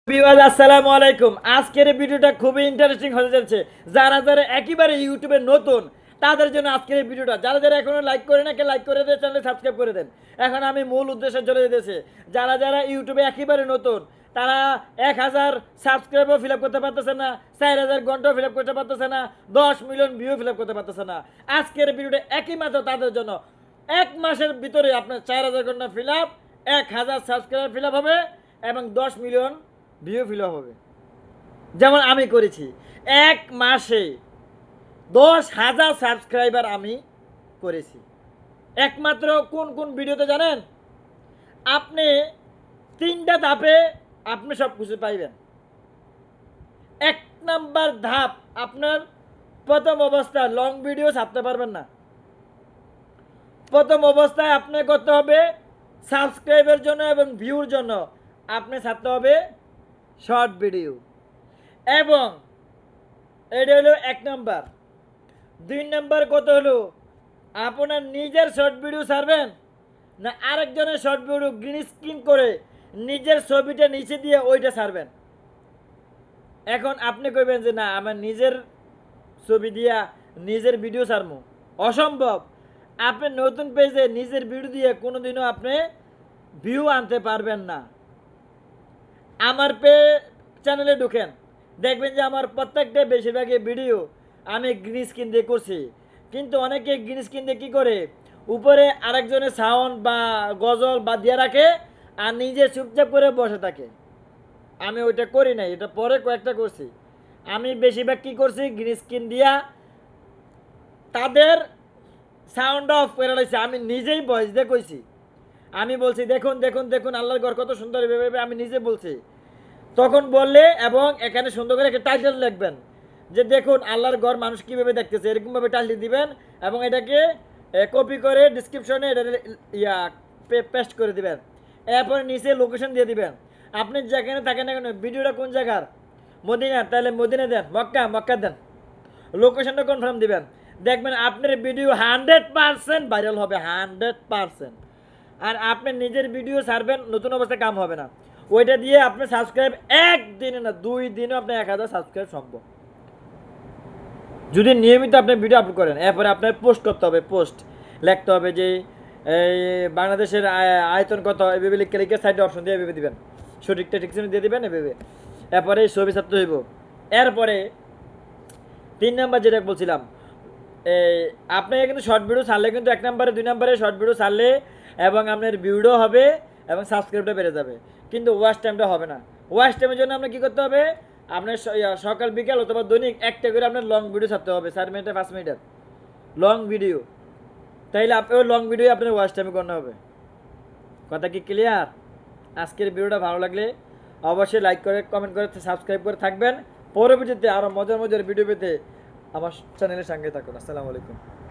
Viewers আসসালামু আলাইকুম। আজকের এই ভিডিওটা খুবই ইন্টারেস্টিং হতে যাচ্ছে। যারা যারা একেবারে ইউটিউবে নতুন তাদের জন্য আজকের এই ভিডিওটা। যারা যারা এখনো লাইক করে না লাইক করে দেন, চ্যানেল সাবস্ক্রাইব করে দেন। এখন আমি মূল উদ্দেশ্যে চলে যেতেছি। যারা যারা ইউটিউবে একেবারে নতুন তারা 1000 সাবস্ক্রাইবও ফিল আপ করতে পারতেছে না, 4000 ঘন্টাও ফিল আপ করতে পারতেছে না, 10 মিলিয়ন ভিউ ফিল আপ করতে পারতেছে না। আজকের ভিডিওটা একই মাত্র তাদের জন্য। এক মাসের ভিতরে আপনার 4000 ঘন্টা fill up, 1000 subscriber fill up হবে এবং 10 মিলিয়ন ভিউ ফিল আপ হবে। যেমন আমি করেছি এক মাসে 10,000 সাবস্ক্রাইবার আমি করেছি। একমাত্র কোন কোন ভিডিওতে জানেন? আপনি 3টা ধাপে আপনি সব কিছু পাইবেন। 1 নাম্বার ধাপ, আপনার প্রথম অবস্থায় লং ভিডিও ছাড়তে পারবেন না। প্রথম অবস্থায় আপনার করতে হবে সাবস্ক্রাইবের জন্য এবং ভিউর জন্য আপনি ছাড়তে হবে শর্ট ভিডিও। এবং এটা হলো 1 নাম্বার। 2 নাম্বার কত হলো? আপনার নিজের শর্ট ভিডিও ছাড়বেন না আরেকজনের শর্ট ভিডিও গ্রিন স্ক্রিন করে নিজের ছবিটা নিচে দিয়ে ওইটা ছাড়বেন। এখন আপনি কইবেন যে না আমার নিজের ছবি দিয়া নিজের ভিডিও ছাড়বো, অসম্ভব। আপনি নতুন পেজে নিজের ভিডিও দিয়ে কোনোদিনও আপনি ভিউ আনতে পারবেন না। আমার চ্যানেলে ঢুকেন, দেখবেন যে আমার প্রত্যেকটা বেশিরভাগই ভিডিও আমি গ্রিন স্ক্রিন দিয়ে করছি। কিন্তু অনেকে গ্রিন স্ক্রিন দিয়ে কী করে, উপরে আরেকজনের সাউন্ড বা গজল বা দিয়ে রাখে আর নিজে চুপচাপ করে বসে থাকে। আমি ওইটা করি নাই, এটা পরে কয়েকটা করছি। আমি বেশিরভাগ কী করছি, গ্রিন স্ক্রিন দিয়া তাদের সাউন্ড অফ করে রয়েছে, আমি নিজেই ভয়েস দিয়ে কইছি। আমি বলছি দেখুন দেখুন দেখুন আল্লাহর ঘর কত সুন্দর, ভেবে আমি নিজে বলছি। তখন বললে এবং এখানে সুন্দর করে একটা টাইটেল লিখবেন যে দেখুন আল্লাহর ঘর মানুষ কীভাবে দেখতেছে, এরকমভাবে টাইটেল দিবেন এবং এটাকে কপি করে ডিসক্রিপশনে এটা পেস্ট করে দিবেন। এরপরে নিচে লোকেশন দিয়ে দিবেন। আপনি যেখানে থাকেন না কেন, ভিডিওটা কোন জায়গার, মদিনা, তাহলে মদিনা দেন, মক্কা দেন, লোকেশনটা কনফার্ম দিবেন। দেখবেন আপনার ভিডিও 100% ভাইরাল হবে, 100%। আর আপনি নিজের ভিডিও ছাড়বেন, নতুন অবস্থায় কাম হবে না। ওইটা দিয়ে আপনি সাবস্ক্রাইব একদিনে না 2 দিনেও আপনি 1000 সাবস্ক্রাইব সম্ভব, যদি নিয়মিত আপনি ভিডিও আপলোড করেন। এরপরে আপনার পোস্ট করতে হবে, পোস্ট লিখতে হবে যে এই বাংলাদেশের আয়তন কত, এভাবে লিখে সাইডে অপশন দিয়ে এভাবে দিবেন, সঠিকটা ঠিক দিয়ে দিবেন এভাবে। এরপরে ছবি ছাড়তে হইব। এরপরে 3 নাম্বার যেটা বলছিলাম, আপনি কিন্তু শর্ট ভিডিও ছাড়লে কিন্তু 1 নাম্বারে 2 নাম্বারে শর্ট ভিডিও ছাড়লে এবং আপনার ভিউও হবে এবং সাবস্ক্রাইবটা বেড়ে যাবে, কিন্তু ওয়াচ টাইমটা হবে না। ওয়াচ টাইমের জন্য আপনার কী করতে হবে, আপনার সকাল বিকাল অথবা দৈনিক একটা করে আপনার লং ভিডিও ছাড়তে হবে, 4 মিনিটের 5 মিনিটের লং ভিডিও। তাইলে আপনি ওই লং ভিডিও আপনার ওয়াচ টাইমে করতে হবে। কথা কি ক্লিয়ার? আজকের ভিডিওটা ভালো লাগলে অবশ্যই লাইক করে কমেন্ট করে সাবস্ক্রাইব করে থাকবেন। পরবর্তীতে আরও মজার মজার ভিডিও পেতে আমার চ্যানেলের সঙ্গে থাকুন। আসসালামু আলাইকুম।